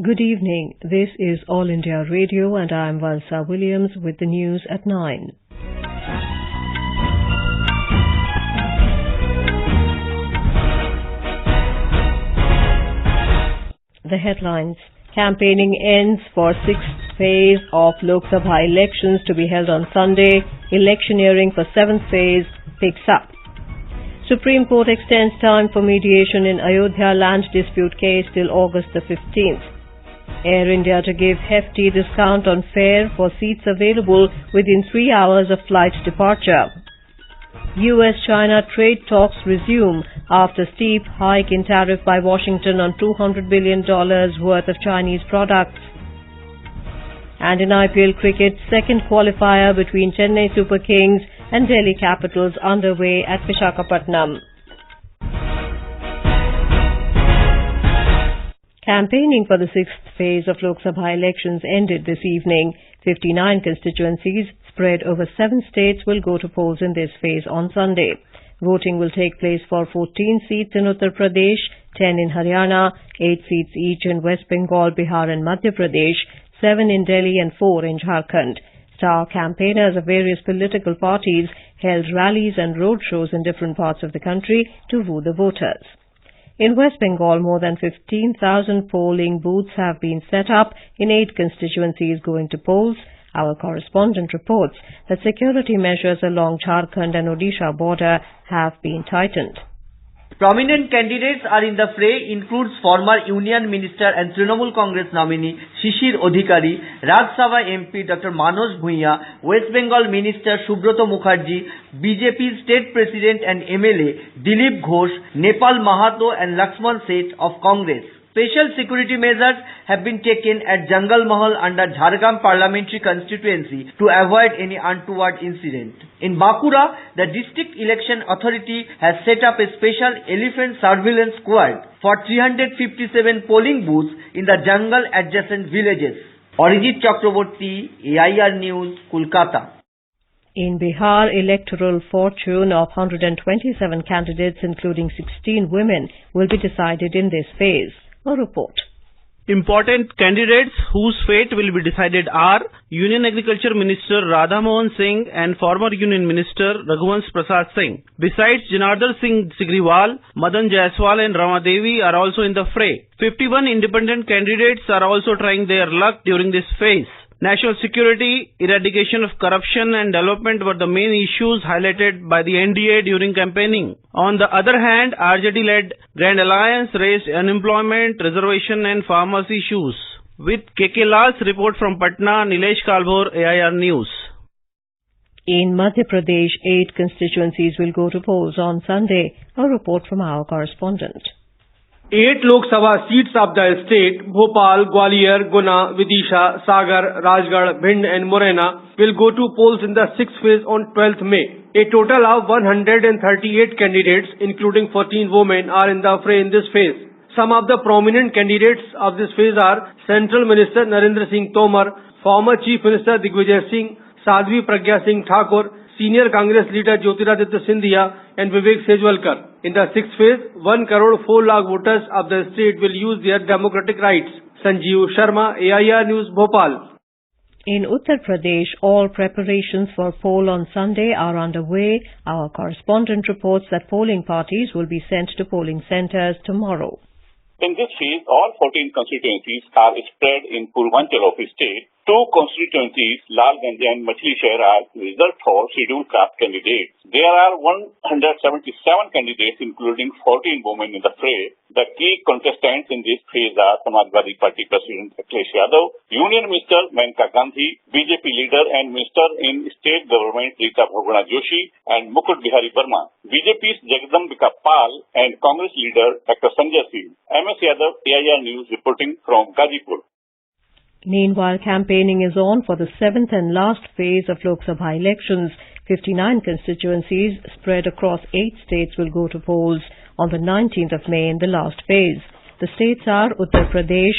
Good evening. This is All India Radio and I am Valsa Williams with the news at 9. The headlines. Campaigning ends for 6th phase of Lok Sabha elections to be held on Sunday. Electioneering for 7th phase picks up. Supreme Court extends time for mediation in Ayodhya land dispute case till August the 15th. Air India to give hefty discount on fare for seats available within 3 hours of flight departure. US-China trade talks resume after steep hike in tariff by Washington on $200 billion worth of Chinese products. And in IPL cricket, second qualifier between Chennai Super Kings and Delhi Capitals underway at Vishakhapatnam. Campaigning for the 6th phase of Lok Sabha elections ended this evening. 59 constituencies spread over 7 states will go to polls in this phase on Sunday. Voting will take place for 14 seats in Uttar Pradesh, 10 in Haryana, 8 seats each in West Bengal, Bihar and Madhya Pradesh, 7 in Delhi and 4 in Jharkhand. Star campaigners of various political parties held rallies and road shows in different parts of the country to woo the voters. In West Bengal, more than 15,000 polling booths have been set up in 8 constituencies going to polls. Our correspondent reports that security measures along Jharkhand and Odisha border have been tightened. Prominent candidates are in the fray includes former Union Minister and Trinamool Congress nominee Shishir Adhikari, Lok Sabha MP Dr. Manoj Bhuiya, West Bengal Minister Subroto Mukherjee, BJP State President and MLA Dilip Ghosh, Nepal Mahato and Lakshman Seth of Congress. Special security measures have been taken at Jangal Mahal under Jharkhand Parliamentary Constituency to avoid any untoward incident. In Bankura, the District Election Authority has set up a special elephant surveillance squad for 357 polling booths in the jungle adjacent villages. Arijit Chakraborty, AIR News, Kolkata. In Bihar, electoral fortune of 127 candidates, including 16 women, will be decided in this phase. A report. Important candidates whose fate will be decided are Union Agriculture Minister Radha Mohan Singh and former Union Minister Raghuvansh Prasad Singh. Besides Janardhan Singh Sigriwal, Madan Jaiswal and Rama Devi are also in the fray. 51 independent candidates are also trying their luck during this phase. National security, eradication of corruption and development were the main issues highlighted by the NDA during campaigning. On the other hand, RJD-led Grand Alliance raised unemployment, reservation and farmers' issues. With KK Lal's report from Patna, Nilesh Kalbhor, AIR News. In Madhya Pradesh, 8 constituencies will go to polls on Sunday. A report from our correspondent. 8 Lok Sabha seats of the state, Bhopal, Gwalior, Guna, Vidisha, Sagar, Rajgarh, Bhind and Morena will go to polls in the 6th phase on 12th May. A total of 138 candidates, including 14 women, are in the fray in this phase. Some of the prominent candidates of this phase are Central Minister Narendra Singh Tomar, former Chief Minister Digvijay Singh, Sadhvi Pragya Singh Thakur, Senior Congress leader Jyotiraditya Scindia and Vivek Sejwalkar. In the 6th phase, 1 crore 4 lakh voters of the state will use their democratic rights. Sanjeev Sharma, AIR News, Bhopal. In Uttar Pradesh, all preparations for poll on Sunday are underway. Our correspondent reports that polling parties will be sent to polling centres tomorrow. In this phase, all 14 constituencies are spread in Purvanchal of the state. 2 constituencies, Lalganj and Machli Shahar, are reserved for scheduled caste candidates. There are 177 candidates, including 14 women in the fray. The key contestants in this phase are Samajwadi Party President Akhilesh Yadav, Union Minister Maneka Gandhi, BJP leader and Minister in State Government Rita Bhagwana Joshi, and Mukut Bihari Verma, BJP's Jagdambika Pal, and Congress leader Dr. Sanjay Singh. MS Yadav, AIR News, reporting from Gazipur. Meanwhile, campaigning is on for the 7th and last phase of Lok Sabha elections. 59 constituencies spread across 8 states will go to polls on the 19th of May in the last phase. The states are Uttar Pradesh,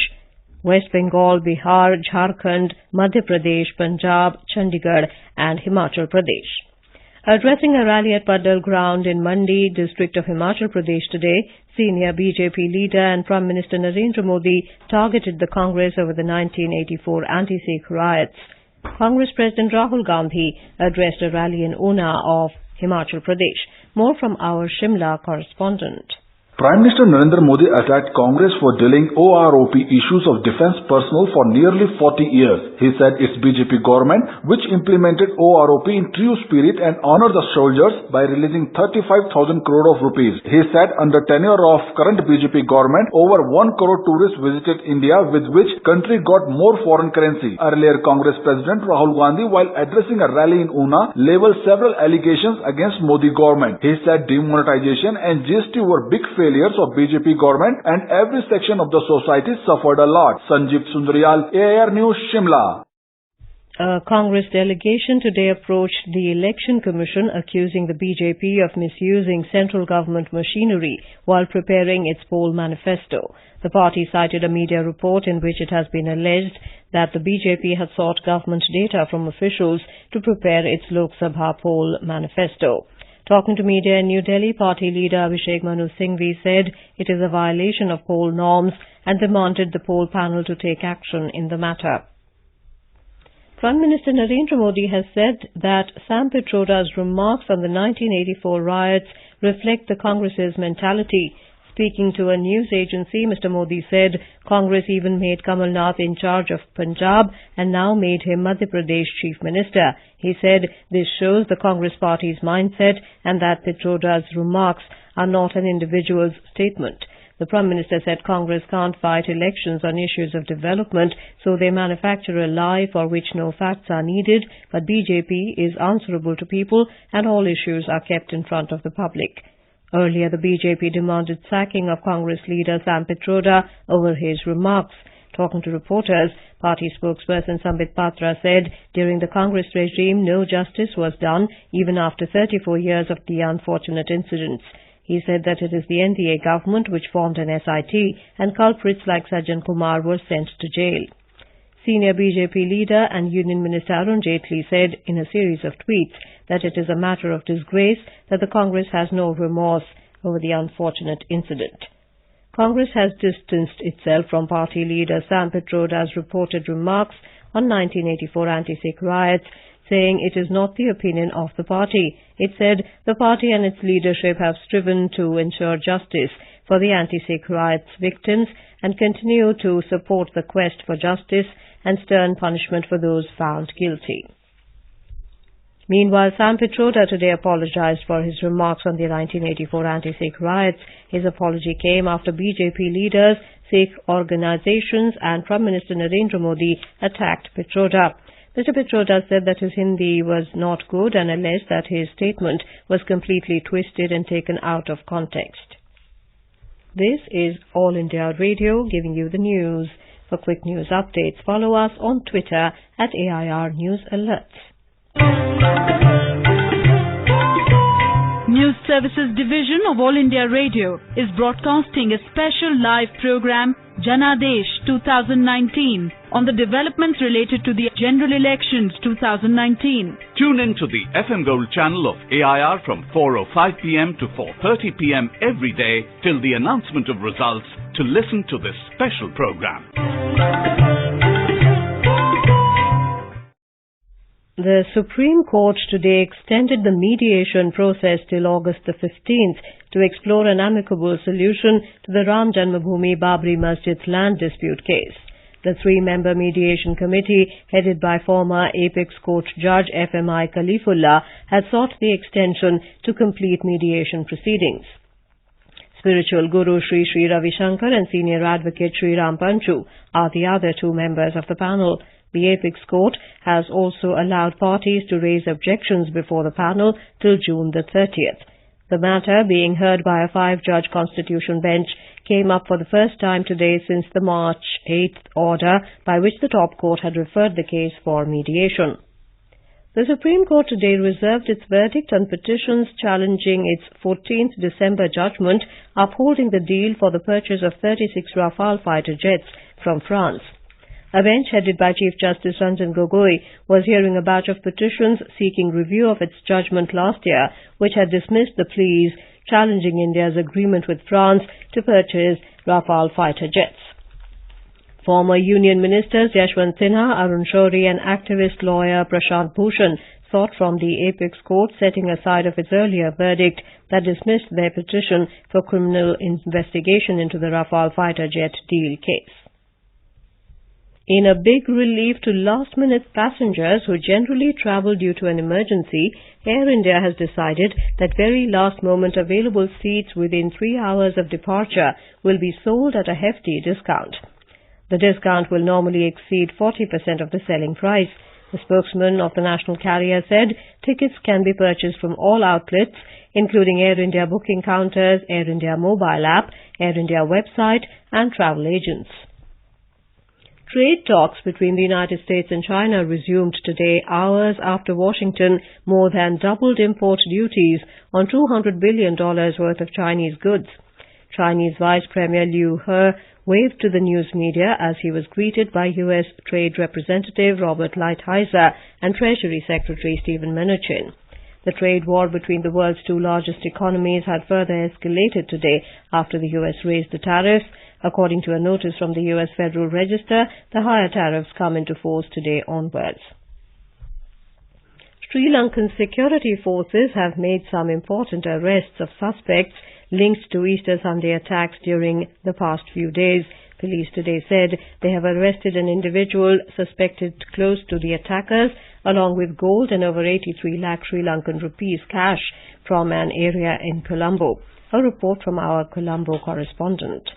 West Bengal, Bihar, Jharkhand, Madhya Pradesh, Punjab, Chandigarh and Himachal Pradesh. Addressing a rally at Padal Ground in Mandi, district of Himachal Pradesh today, Senior BJP leader and Prime Minister Narendra Modi targeted the Congress over the 1984 anti-Sikh riots. Congress President Rahul Gandhi addressed a rally in Una of Himachal Pradesh. More from our Shimla correspondent. Prime Minister Narendra Modi attacked Congress for delaying OROP issues of defence personnel for nearly 40 years. He said its BJP government, which implemented OROP in true spirit and honoured the soldiers by releasing 35,000 crore of rupees. He said under tenure of current BJP government, over 1 crore tourists visited India, with which country got more foreign currency. Earlier, Congress President Rahul Gandhi, while addressing a rally in Una, labelled several allegations against Modi government. He said demonetization and GST were big failures of BJP government and every section of the society suffered a lot. Sanjeev Sundaryal, AIR News, Shimla. A Congress delegation today approached the Election Commission accusing the BJP of misusing central government machinery while preparing its poll manifesto. The party cited a media report in which it has been alleged that the BJP had sought government data from officials to prepare its Lok Sabha poll manifesto. Talking to media in New Delhi, party leader Vishakhapatnam said it is a violation of poll norms and demanded the poll panel to take action in the matter. Prime Minister Narendra Modi has said that Sam Pitroda's remarks on the 1984 riots reflect the Congress's mentality. Speaking to a news agency, Mr. Modi said Congress even made Kamal Nath in charge of Punjab and now made him Madhya Pradesh Chief Minister. He said this shows the Congress party's mindset and that Pitroda's remarks are not an individual's statement. The Prime Minister said Congress can't fight elections on issues of development, so they manufacture a lie for which no facts are needed, but BJP is answerable to people and all issues are kept in front of the public. Earlier, the BJP demanded sacking of Congress leader Sam Pitroda over his remarks. Talking to reporters, party spokesperson Sambit Patra said during the Congress regime no justice was done even after 34 years of the unfortunate incidents. He said that it is the NDA government which formed an SIT and culprits like Sajjan Kumar were sent to jail. Senior BJP leader and Union Minister Arun Jaitley said in a series of tweets that it is a matter of disgrace that the Congress has no remorse over the unfortunate incident. Congress has distanced itself from party leader Sam Pitroda's reported remarks on 1984 anti-Sikh riots, saying it is not the opinion of the party. It said the party and its leadership have striven to ensure justice for the anti-Sikh riots victims and continue to support the quest for justice and stern punishment for those found guilty. Meanwhile, Sam Pitroda today apologized for his remarks on the 1984 anti-Sikh riots. His apology came after BJP leaders, Sikh organizations and Prime Minister Narendra Modi attacked Pitroda. Mr. Pitroda said that his Hindi was not good and alleged that his statement was completely twisted and taken out of context. This is All India Radio giving you the news. For quick news updates, follow us on Twitter at AIR News Alerts. News Services Division of All India Radio is broadcasting a special live program, Janadesh 2019, on the developments related to the general elections 2019. Tune in to the FM Gold channel of AIR from 4:05 p.m. to 4:30 p.m. every day till the announcement of results to listen to this special program. The Supreme Court today extended the mediation process till August the 15th to explore an amicable solution to the Ram Janmabhoomi Babri Masjid land dispute case. The three-member mediation committee, headed by former Apex Court Judge FMI Khalifullah, had sought the extension to complete mediation proceedings. Spiritual Guru Sri Sri Ravi Shankar and Senior Advocate Sri Ram Panchu are the other two members of the panel. The Apex Court has also allowed parties to raise objections before the panel till June the 30th. The matter, being heard by a 5-judge constitution bench, came up for the first time today since the March 8th order by which the top court had referred the case for mediation. The Supreme Court today reserved its verdict on petitions challenging its 14th December judgment upholding the deal for the purchase of 36 Rafale fighter jets from France. A bench headed by Chief Justice Ranjan Gogoi was hearing a batch of petitions seeking review of its judgment last year, which had dismissed the pleas challenging India's agreement with France to purchase Rafale fighter jets. Former Union Ministers Yashwant Sinha, Arun Shourie and activist lawyer Prashant Bhushan sought from the Apex Court setting aside of its earlier verdict that dismissed their petition for criminal investigation into the Rafale fighter jet deal case. In a big relief to last-minute passengers who generally travel due to an emergency, Air India has decided that very last-moment available seats within 3 hours of departure will be sold at a hefty discount. The discount will normally exceed 40% of the selling price. The spokesman of the national carrier said tickets can be purchased from all outlets, including Air India booking counters, Air India mobile app, Air India website and travel agents. Trade talks between the United States and China resumed today, hours after Washington more than doubled import duties on $200 billion worth of Chinese goods. Chinese Vice Premier Liu He waved to the news media as he was greeted by U.S. Trade Representative Robert Lighthizer and Treasury Secretary Stephen Mnuchin. The trade war between the world's two largest economies had further escalated today after the U.S. raised the tariffs. According to a notice from the U.S. Federal Register, the higher tariffs come into force today onwards. Sri Lankan security forces have made some important arrests of suspects linked to Easter Sunday attacks during the past few days. Police today said they have arrested an individual suspected close to the attackers, along with gold and over 83 lakh Sri Lankan rupees cash from an area in Colombo. A report from our Colombo correspondent.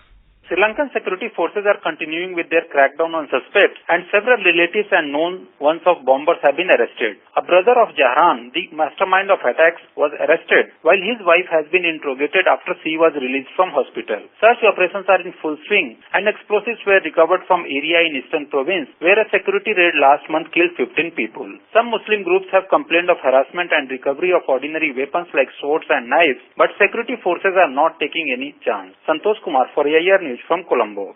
Sri Lankan security forces are continuing with their crackdown on suspects, and several relatives and known ones of bombers have been arrested. A brother of Jahran, the mastermind of attacks, was arrested, while his wife has been interrogated after she was released from hospital. Search operations are in full swing, and explosives were recovered from area in eastern province, where a security raid last month killed 15 people. Some Muslim groups have complained of harassment and recovery of ordinary weapons like swords and knives, but security forces are not taking any chance. Santosh Kumar for AIR News from Colombo.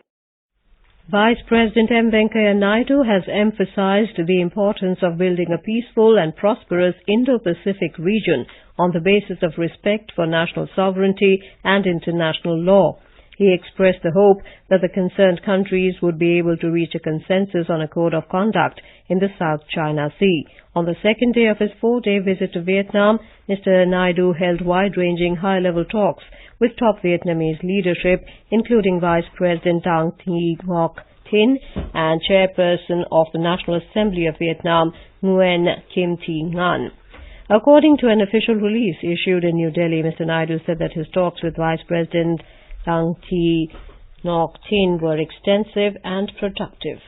Vice President M. Venkaiah Naidu has emphasized the importance of building a peaceful and prosperous Indo-Pacific region on the basis of respect for national sovereignty and international law. He expressed the hope that the concerned countries would be able to reach a consensus on a code of conduct in the South China Sea. On the second day of his 4-day visit to Vietnam, Mr. Naidu held wide-ranging high-level talks with top Vietnamese leadership, including Vice President Dang Thi Ngoc Thinh and Chairperson of the National Assembly of Vietnam, Nguyen Kim Thi Ngan. According to an official release issued in New Delhi, Mr. Naidu said that his talks with Vice President Dang Thi Ngoc Thinh were extensive and productive.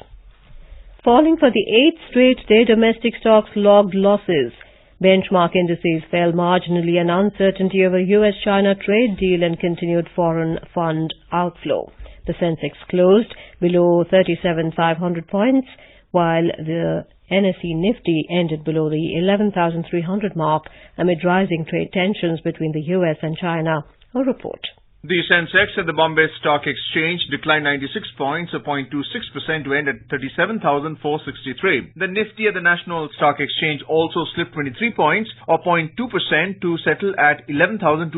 Falling for the 8th straight day, domestic stocks logged losses. Benchmark indices fell marginally on uncertainty over US-China trade deal and continued foreign fund outflow. The Sensex closed below 37,500 points, while the NSE Nifty ended below the 11,300 mark amid rising trade tensions between the US and China. A report. The Sensex at the Bombay Stock Exchange declined 96 points, or 0.26% to end at 37,463. The Nifty at the National Stock Exchange also slipped 23 points, or 0.2% to settle at 11,279.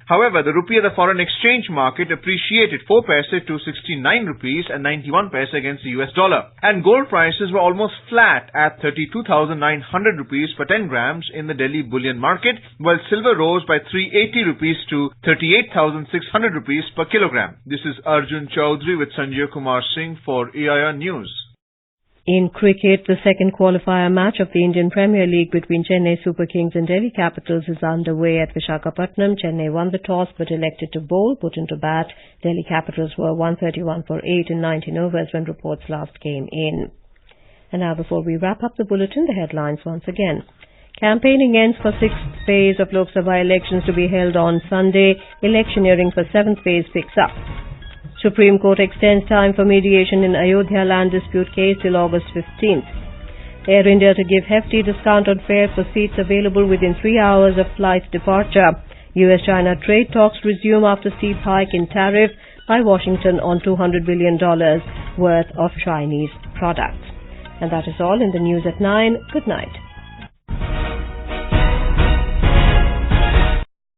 However, the rupee at the foreign exchange market appreciated 4 paise to 69 rupees and 91 paise against the US dollar. And gold prices were almost flat at 32,900 rupees per 10 grams in the Delhi bullion market, while silver rose by 380 rupees to 38,600 rupees per kilogram. This is Arjun Chaudhary with Sanjay Kumar Singh for AIR News. In cricket, the second qualifier match of the Indian Premier League between Chennai Super Kings and Delhi Capitals is underway at Vishakhapatnam. Chennai won the toss but elected to bowl, put into bat. Delhi Capitals were 131 for 8 in 19 overs when reports last came in. And now, before we wrap up the bulletin, the headlines once again. Campaigning ends for 6th phase of Lok Sabha elections to be held on Sunday. Electioneering for 7th phase picks up. Supreme Court extends time for mediation in Ayodhya land dispute case till August 15th. Air India to give hefty discount on fare for seats available within 3 hours of flight departure. US-China trade talks resume after steep hike in tariff by Washington on $200 billion worth of Chinese products. And that is all in the news at 9. Good night.